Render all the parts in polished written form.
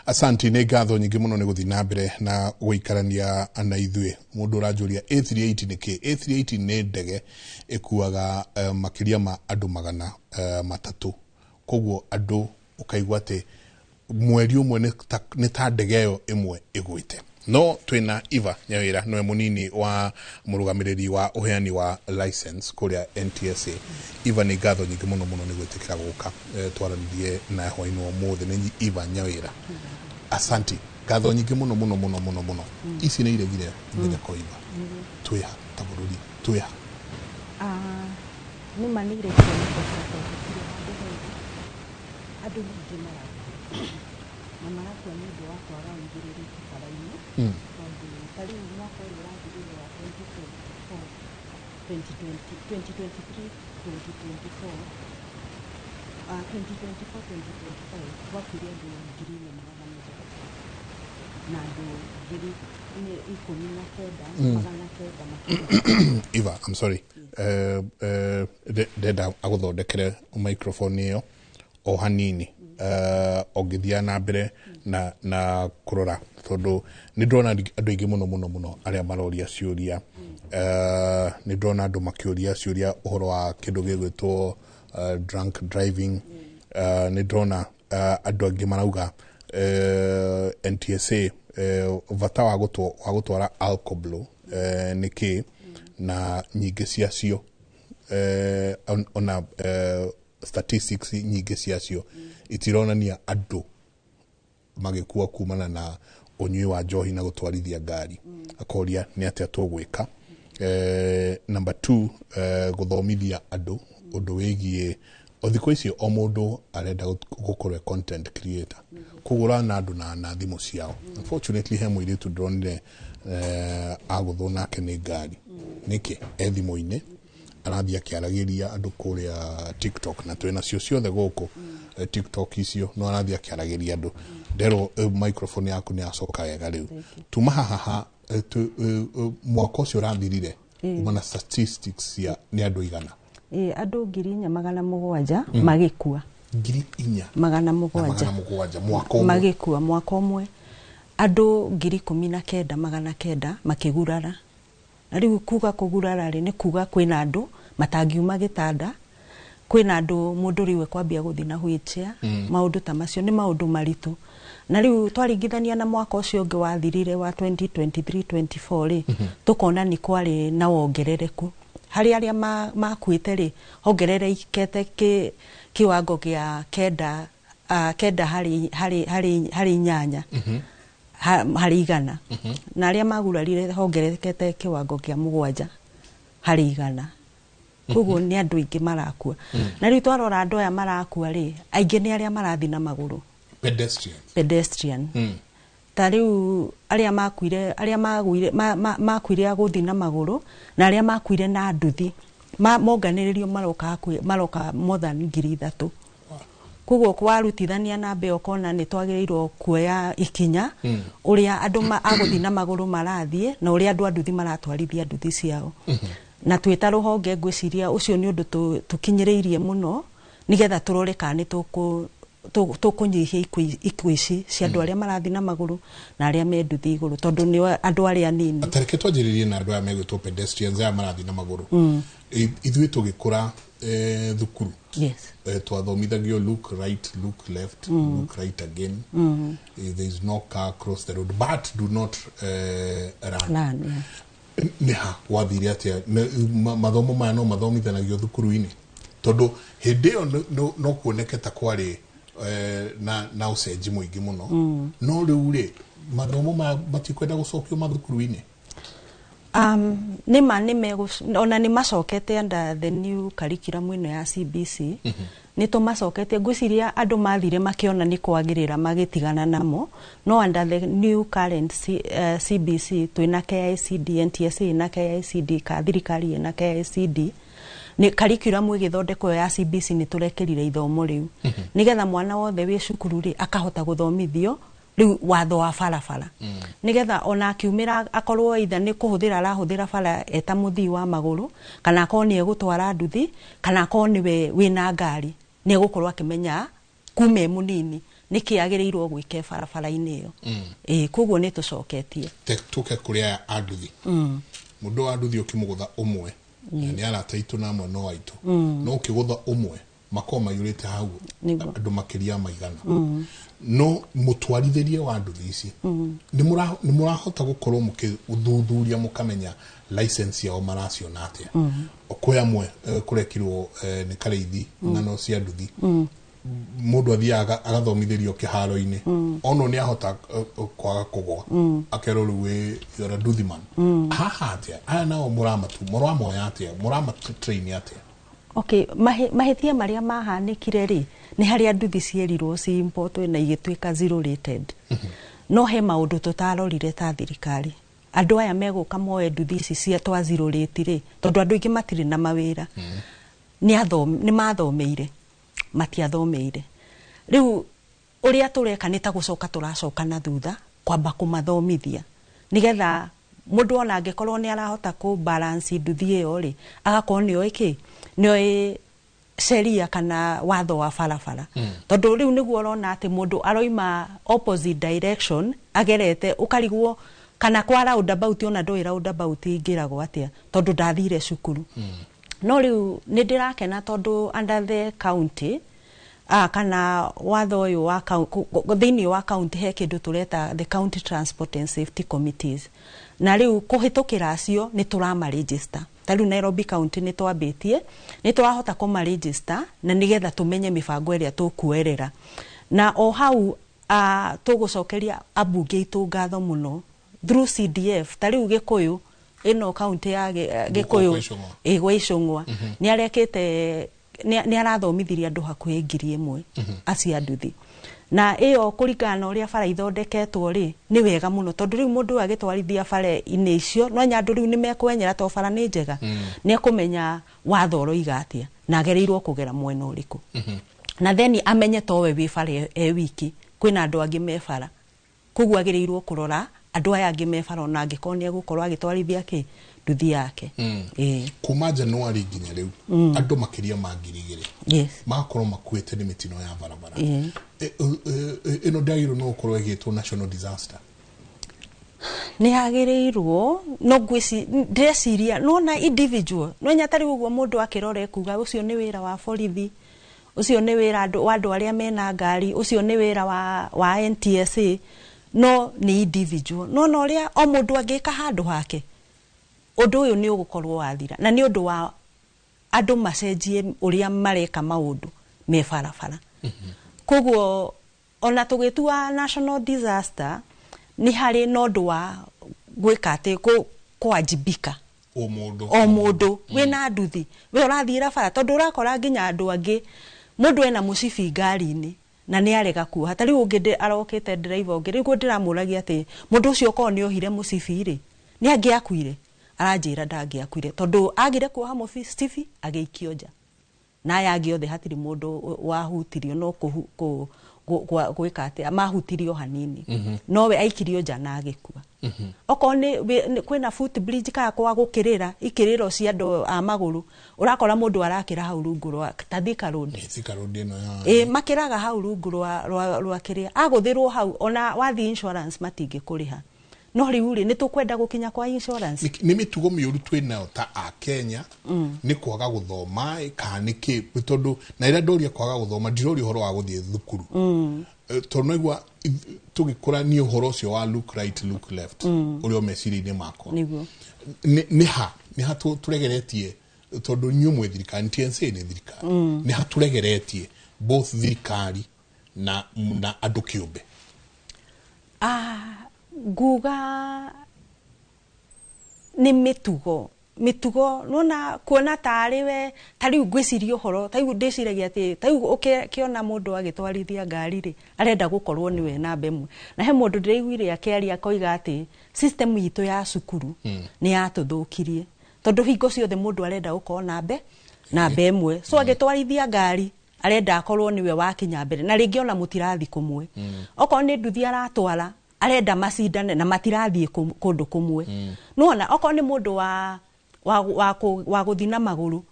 Asanti nĩ ngatho nyingĩ mũno nĩ gũthiĩ na mbere na gũikarania na ithuĩ. Mũndũ ũranjũria A380 nĩkĩ? A380 nĩ ndege ĩkuaga makĩria ma andũ magana matatũ. Koguo andũ ũkaigua atĩ mweri ũmwe nĩ ta ndege ĩyo ĩmwe ĩgwĩte. No twĩna Eva Nyawĩra nowe mũnini wa mũrũgamĩrĩri wa ũheani wa license kũrĩa NTSA. Eva nĩ ngatho nyingĩ mũno nĩ gwĩtĩkĩra gũka twaranĩrie na hwaĩ-inĩ ũmũthĩ. Nĩ Eva Nyawĩra. Asanti. Ngatho nyingĩ mũno. Ici nĩ iregire mbere kwa Eva. Twĩha ta bũrũri. Twĩha. Nĩ manire kwa andũ ningĩ na marakua nĩ ũndũ wa kwaga ũigĩrĩrĩki bara-inĩ. Tondũ tarĩu mwaka ũyũ ũrathirire wa 2024 gwakuire andũ 4,700 na andũ 19,900 Eva, I'm sorry. Ndenda agũthondekere microphone ĩyo o hanini. Ogithia na mbere na kurora tondu ni ndona andu aingi muno aria maroria ciuria. Ni ndona andu makiuria ciuria uhoro wa kindu gigwitwo drunk driving. Ni ndona andu angi marauga NTSA vata wa gutwara alcohol niki na nyingi ciacio ona statistics nyingi ciacio itironania andu magikuwa kumana na unyui wa njohi na gutwarithia ngari. Akoria ni atia tugwika. Number 2, guthomithia andu undu wigie othiko icio o mundu arenda gukorwo content creator. Kugura na andu na thimu ciao. Unfortunately he muiritu ndronire aguthu nake ni ngari. Niki ethimu-ini arathia akiaragiria andu kuria TikTok na twena cio ciothe guku TikTok icio no arathia akiaragiria andu. Ndero microphone yaku ni acoka wega riu. Tuma haha mwaka ucio urathirire umana statistics ya ni andu igana. Andu 4,700 magikua. 4,700 mwaka umwe magikua mwaka umwe. Andu 19,900 makigurara. Na riu kuga kugurara ni kuga kwina andu matangiuma gitanda, kwina andu mundu riwe kwambia guthi na wheelchair. Maundu ta macio ni maundu maritu. Na riu twaringithania na mwaka ucio ungi wathirire wa 2023-24 tukona ni kwari na wongerereku. Hari aria makuite ri hongererekete kiwango gia kenda hari nyanya hari igana. Na aria magurarire hongererekete kiwango gia 7 hari igana. Koguo ni andu ingi marakua. Na riu twarora andu aya marakua ri aingi ni aria marathi na maguru. Pedestrian. Tariu aria makuire aguthi na maguru na aria makuire na nduthi monganiririo maroka more than 3,000. Koguo kwarutithania na mbeo kona ni twagirirwo kuoya ikinya uria andu aguthi na maguru marathie na uria andu nduthi maratwarithia nduthi ciao. Na twita ruhonge ngwiciria ucio ni undu tukinyiriirie muno nigetha turore kana tukunyihia ikuici cia andu aria marathi na maguru na aria me nduthi iguru tondu ni andu aria nini. Atareke twajiririe na andu aria megwitwo pedestrians aya marathi na maguru. Ithuĩ tugikura thukuru. Yes. Twathomithagio look right, look left, look right again. There is no car cross the road, but do not run. Neha wathire atia mathomo maya no mathomithanagio thukuru-ini tondu hindi yo no kuoneketa kwari na ucenji muingi muno. No riu ri mathomo matikwenda gucokio mathukuru-ini. Ona ni macokete under the new curriculum ino ya CBC. Ni to macokete gwiciria andu mathire makiona ni kwagirira magitigana namo. No under the new current CBC twina KICD, NTSA na KICD ka thirikari na KICD ni curriculum igithondekwo ya CBC ni turekerire ithomo riu. Nigetha mwana wothe wi cukuru ri akahota guthomithio riu watho wa barabara. Nigetha ona akiumira akorwo itha ni kuhuthira arahuthira bara eta muthii wa maguru kana akorwo ni egutwara nduthi kana akorwo ni we wina ngari ni egukorwo akimenya kume munini niki agirirwo gwike barabara-ini iyo koguo ni tucoketie tuke kuria anduthi mundu wa nduthi ukimugutha umwe ni arataitu na amwe no aitu no ukigutha umwe makoma yurite hau andu makiria maigana no mutwarithirie wa nduthi ici ni murahota gukorwo mukithuthuria mukamenya license yao maraciona atia kwe amwe kurekirwo ni kareithi ngano cia nduthi mundu athiaga agathomithirio kiharo-ini ono ni ahota kwaga kugwa akero riwe yora nduthiman haha atia aya nao muramoya atia muramatu train atia. Okay, mahithia maria mahanikire ri ni haria nduthi cierirwo ci importwe na igituika zero rated no he maundu tutarorire ta thirikari andu aya meguka moe nduthi ici cia twa zero rate ri tondu andu ingi matiri na mawira ni mathomeire matiathomeire riu uria tureka ni ta gucoka turacoka na thutha kwamba kumathomithia nigetha mundu ona angikorwo ni arahota ku balance nduthi iyo ri agakorwo ni oiki ni sheria kana watho wa barabara tondu riu niguo urona ati mundu aroima opposite direction agerete ukarigwo kana kwa roundabout ona ndoi roundabout ingiragwo atia tondu ndathire cukuru no riu ni ndirakena tondu under the county kana watho uyu wa thiini wa county he kindu tureta the county transport and safety committees na riu kuhitukira acio ni turama register tariu Nairobi county ni twambitie ni twahota kuma register na nigetha tumenye mibango iria tukuerera na o hau tugucokeria abunge itu ngatho muno through CDF tariu Gikuyu ino county ya Gikuyu igwicungwa ni arekete ni arathomithiria andu hakuhi 1,000 acia nduthi na iyo kuringana uria bara ithondeketwo ri ni wega muno tondu riu mundu agitwarithia bara ine icio no nyandu riu ni mekwenyera to bara ni njega ni akumenya watho roiga atia na agereirwo kugera mwena uriku na then amenye towe wi bara wiki kwina andu angi me bara koguo agereirwo kurora andu aya angi me bara ona angikonia gukorwo agitwarithia ki nduthi yake kuma Januari nginya riu andu makiria ma 2,000 makorwo makuite ni mitino ya barabara ino ndairo no korwo igitwo national disaster ni agereirwo no gwisi ndeciria no na individual no nyatari uguo mundu akirore kuga ucio ni wira wa borithi ucio ni wira andu aria mena ngari ucio ni wira wa NTSA no ni individual no uria o mundu angika handu hake undu uyu ni ugukorwo wathira na ni undu wa andu macenjie uria mareka maundu me barabara koguo ona tugitua national disaster ni hari nondu wa gwika ati kwajibika o mundu wina nduthi we urathira bara tondu urakora nginya andu angi mundu ena mucibi ngari-ini na ni arega kuha tari ungi arokite driver ungi riu ndiramuragia ati mundu ucio ko ni ohire mucibi ri ni angiakuire aranjira ndangiakuire tondu agire kuha mucibi ageikio nja na yangi othe hatiri mundu wahutirio no gwika ati mahutirio hanini no we aikirio nja na agikua oko ni kwina footbridge ka kwa gukirira ikiriro cia andu a maguru urakora mundu arakira hau rungu rwa Thika road ino ya makiraga hau rungu rwa kiria aguthirwo hau ona wathi insurance matingi kuriha no riu ri ni tukwenda gukinya kwa insurance ni mitugo miuru twina ta a Kenya ni kwaga guthoma kaniki tondu na ira ndoria kwaga guthoma ndirori horo wa guthie thukuru tondu igwa tugikura ni uhoro ucio wa look right look left urio meciri-ini makwa ni ha turegeretie tondu nyumwe thirikari TNC ni thirikari ni ha turegeretie both thirikari na andu kiumbe guga ni mitugo nona kuona tariwe tari ugwicirio horo taigu ndiciragia ati taigu ukiona mundu agitwarithia ngari ri arenda gukorwo niwe namba imwe na he mundu ndiraiguire akiaria koiga ati system yitu ya cukuru ni yatuthukirie tondu hingo ciothe mundu arenda gukorwo namba imwe so agitwarithia ngari arenda akorwo niwe wakinya mbere na ringi ona mutirathi kumwe okorwo ni nduthi aratwara arenda macindane na matirathie kundu kumwe nona okorwo ni mundu wa guthina maguru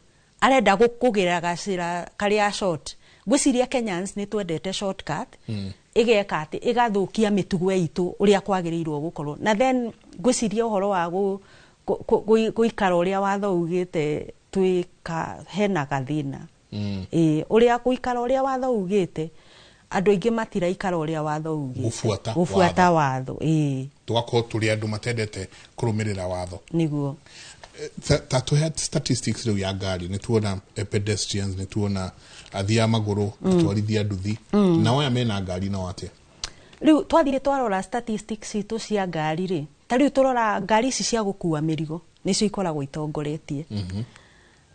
arenda kugera gacira karia short gwiciria Kenyans ni twendete shortcut igeka ati igathukia mitugo itu uria kwagirirwo gukorwo na then gwiciria uhoro wa guikara uria watho ugite twika hena gathina uria guikara uria watho ugite andu aingi matira ikara uria watho ugite gufuata watho tugakorwo turi andu matendete kurumirira watho niguo ta tuhe statistics riu ya ngari ni tuona pedestrians ni tuona athia maguru twarithia nduthi na waya mena ngari na wate riu twathire twarora statistics itu cia ngari ri ta riu turora ngari ici cia gukua mirigo nicio ikoragwo itongoretie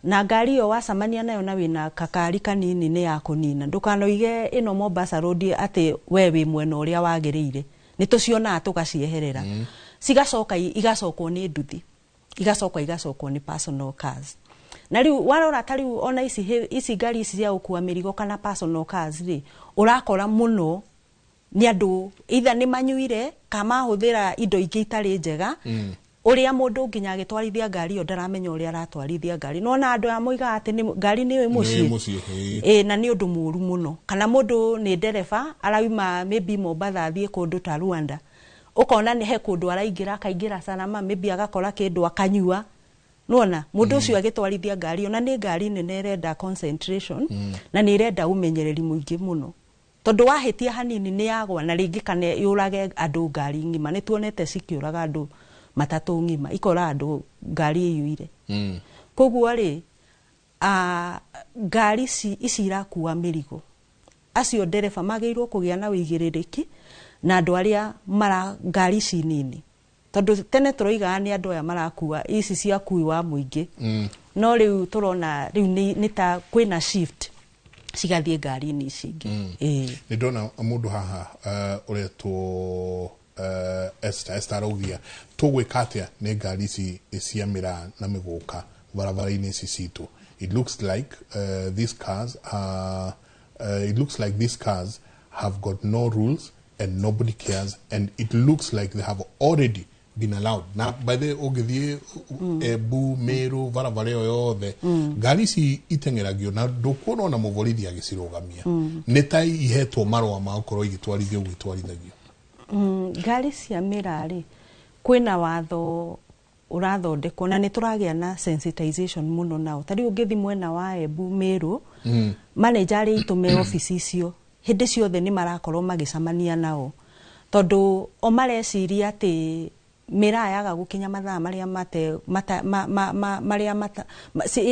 na ngari yo wacamania nayo na wina kakari kanini ni ya kunina ndukanoige ino Mombasa road ati we wi mwena uria wagirire ni tuciona tugacieherera cigacoka igacokwo ni nduthi igacokwo ni personal cars na riu warora ta riu ona ici ngari ici cia gukua mirigo kana personal cars ri urakora muno ni andu either ni manyuire kama huthira indo ingi itari njega uria mundu nginya agitwarithia ngari yo ndaramenya uria aratwarithia ngari no na andu amoiga ati ni ngari ni mucii na ni undu muru muno kana mundu ni ndereba arauma maybe Mombasa athie kundu ta Rwanda ukona ni he kundu araingira akaingira Salama maybe agakora kindu akanyua nona mundu ucio agitwarithia ngari ona ni ngari nene irenda concentration na ni irenda umenyereri muingi muno tondu wahitia hanini ni yagwa na ringi kana yurage andu ngari ngima ni tuonete cikiuraga andu matatu ngima ikora andu ngari iyuire koguo ri ngari ici irakuwa mirigo acio ndereba magirwo kugia na wigiririki na andu aria mara ngari ici nini tondu tene turoiga ni andu aya marakuwa ici cia kui wa muingi no riu turona riu ni ta kwina shift cigathie ngari ni ici ingi ni ndona mundu haha uretwo Esther Rovia tugwika atia ni ngari ici cia mira na miguka barabara-ini ici citu it looks like these cars have got no rules and nobody cares and it looks like they have already been allowed na by the ogithie Ebu Meru barabara yothe ngari ici itengeragio na ndukuona na muvorithi agicirugamia ni ta ihetwo marwa ma gukorwo igitwarithio gwitwarithagio ngari cia mirari kwina watho urathondekwo na nituragia na sensitization muno nao tari ungithi mwena wa Ebu Meru manager itume office icio hindi ciothe ni marakorwo magicamania nao tondu o mareciria ati mira yaga gukinya mathaa maria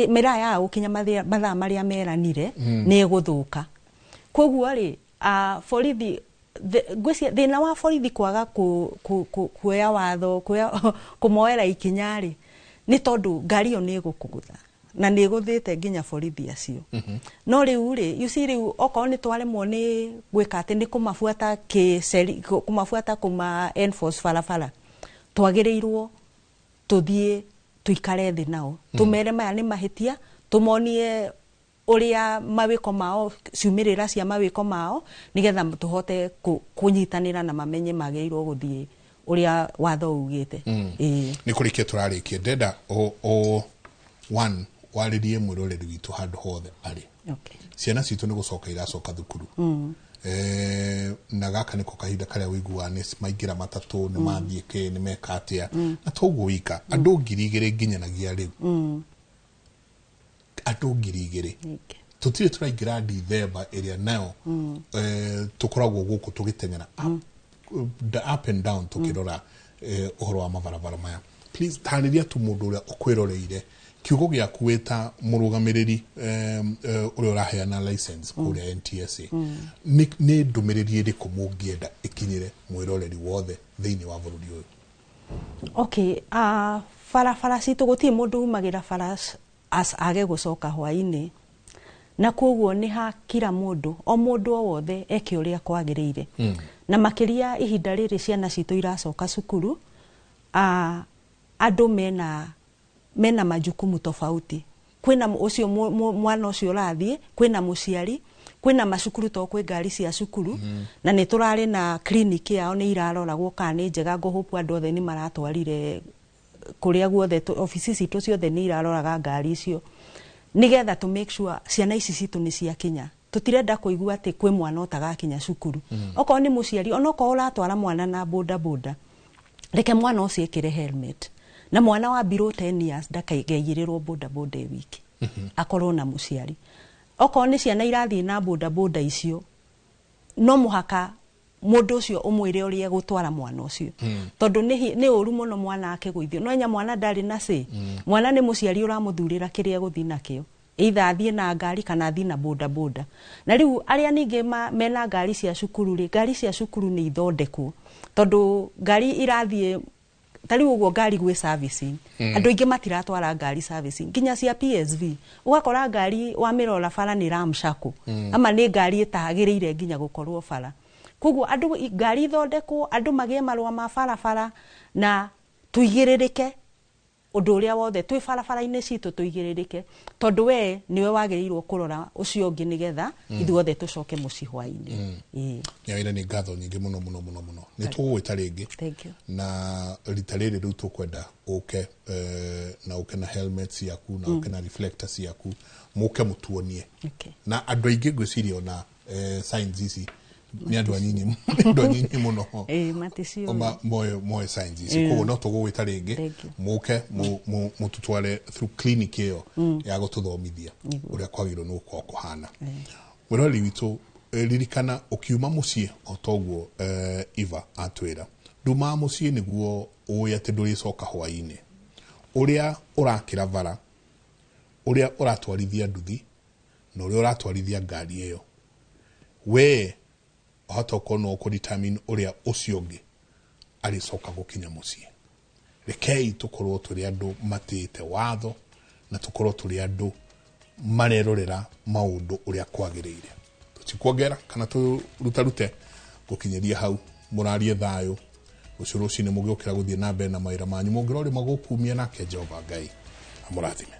mira yaga gukinya mathaa maria meranire ni guthuka koguo ri borithi thina wa borithi kwaga kuoya watho kumoera ikinyari ni tondu ngari yo ni gukugutha na ni guthite nginya borithi acio no riu ri you see riu oko ni twaremwo ni gwika ati ni kumafuata kumafuata kuma enforce farafara twagirirwo tuthie tuikare thi nao tumere maya ni mahitia tumonie uria mawiko mao ciumirira cia mawiko mao nigetha tuhote kunyitanira na mamenye magirwo guthie uria watho ugite ni kurikia turarikie ndenda one waririe mwiroreri witu handu hothe ari ciana citu ni gucoka iracoka thukuru na gaka niko kahinda karia wiguwa ni maingira matatu ni mathie ke ni mekatia na toguo wika andu 2,000 nginyanagia riu andu 2,000 tutire turaingira December area nayo tukoragwo guku tugitengena up and down tukirora uhoro wa mabarabara maya please tariria tu mundu uria ukwiroreire kiugo gia kuweta murugamiriri uria uraheana license kuria NTSA ni ndumiriri iriku mungienda ikinyire mwiroreri wothe thiini wa bururi uyu okay farafara citu gutie mundu umagira faras as age gucoka hwaini na koguo ni ha kila mundu o mundu o wothe eke uria kwagirire na makiria ihinda riri ciana citu iracoka cukuru andu mena majukumu tofauti kwina ucio mwana ucio rathie kwina muciari kwina macukuru to kwe ngari cia cukuru na ni turari na clinic yao ni iraroragwo kana njega ngohopu andu othe ni maratwarire kuria guothe offices citu ciothe ni iraroraga ngari icio nigetha to make sure ciana ici citu ni cia kinya tutirenda kuigua ati kwi mwana utagakinya cukuru oko ni muciari onoko uratwara mwana na boda boda reke mwana ucio ekire helmet na mwana wa below 10 years ndakaigeyirirwo boda boda wiki akorwo na muciari oko ni ciana irathie na boda boda icio no muhaka mundu ucio umwire uri egutwara mwana ucio tondu ni uru muno mwana akiguithio no nya mwana ndari na se mwana ni muciari uramuthurira kiria guthi nakio either athie na ngari kana athie na boda boda na riu aria ninge mena ngari cia cukuru ri ngari cia cukuru ni ithondekwo tondu ngari irathie tari uguo ngari gwe servicing andu ingi matiratwara ngari servicing nginya cia PSV ugakora ngari wa mirora fara ni ramshaku ama ni ngari itagirire nginya gukorwo fara kuguo andu ngari ithondekwo andu magie marua ma fara na tuigiririke undu uria wothe twi fara-ine citu tuigiririke tondu we niwe wagirirwo kurora ucio ungi nigetha ithuothe tucoke muci hwaini nyaira ni ngatho nyingi muno ni tugwita ringi na rita riri riu tukwenda uke na uke na helmets yaku na uke na reflectors yaku muke mutuonie na andu aingi ngwiciria na signs ici ni andu anyinyi muno maticio moe signs ici koguo no tugwita ringi muke mututware through clinic iyo ya gututhomithia uria kwagirwo no kuhana wirori witu ririkana ukiuma mucie otoguo Eva atwira nduma mucie niguo uya ati nduricoka hwaini uria urakira vara uria uratwarithia nduthi na uria uratwarithia ngari iyo we hata kono ko determine uria ucio ungi aricoka gukinya mucie rekei tukorwo turi andu matite watho na tukorwo turi andu marerorera maundu uria kwagirire tukwongera kana turutarute gukinyeria hau murarie thayo ucuru cine mugiokira guthie na mbere na maira manyu mungirori magukumia nake Jehova Ngai amurathime.